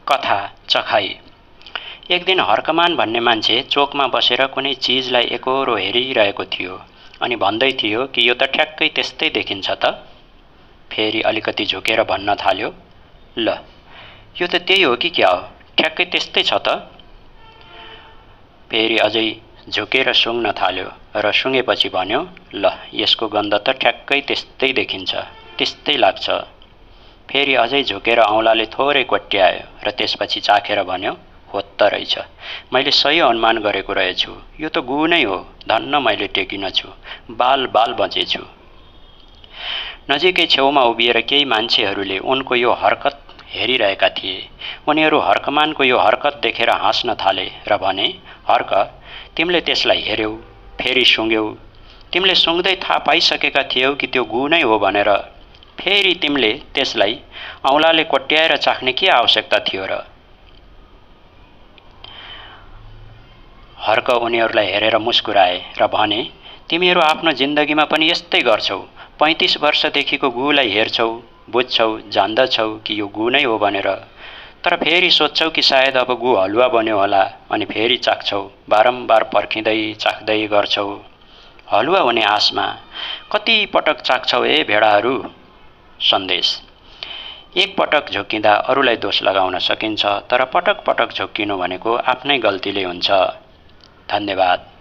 कथा चखाई। एक दिन हर्कमान भन्ने मान्छे चोकमा बसेर कुनै चिजलाई एकोरो हेरिरहेको थियो अनि भन्दै थियो कि यो त ठ्याक्कै त्यस्तै देखिन्छ त। फेरि अलिकति झुकेर भन्न थाल्यो, ल यो त त्यही हो कि क्या हो, ठ्याक्कै त्यस्तै छ त। फेरि अझै झुकेर सुँग्न थाल्यो र सुँगेपछि भन्यो, ल यसको गन्ध त ठ्याक्कै त्यस्तै देखिन्छ, त्यस्तै लाग्छ। फेरि अझै झुकेर औँलाले थोरै कोट्यायो र त्यसपछि चाखेर भन्यो, हो त रहेछ, मैले सही अनुमान गरेको रहेछु, यो त गु नै हो, धन्न मैले टेकिनछु, बाल बाल बचेछु। नजिकै छेउमा उभिएर केही मान्छेहरूले उनको यो हरकत हेरिरहेका थिए। उनीहरू हर्कमानको यो हरकत देखेर हाँस्न थाले र भने, हर्क, तिमीले त्यसलाई हेर्यौ, फेरि सुँग्यौ, तिमीले सुँग्दै थाहा पाइसकेका थियौ कि त्यो गु नै हो भनेर फेरि तिमीले त्यसलाई औँलाले कोट्याएर चाख्ने के आवश्यकता थियो र? हर्क उनीहरूलाई हेरेर मुस्कुराए र भने, तिमीहरू आफ्नो जिन्दगीमा पनि यस्तै गर्छौ, 35 वर्षदेखिको गुलाई हेर्छौ, बुझ्छौ, जान्दछौ कि यो गु नै हो भनेर, तर फेरि सोध्छौ कि सायद अब गु हलुवा बन्यो होला अनि फेरि चाख्छौ, बारम्बार पर्खिँदै चाख्दै गर्छौ हलुवा हुने आशमा। कति पटक चाख्छौ ए भेडाहरू? सन्देश, एक पटक झुक्किँदा अरूलाई दोष लगाउन सकिन्छ, तर पटक पटक झुक्किनु भनेको आफ्नै गल्तीले हुन्छ। धन्यवाद।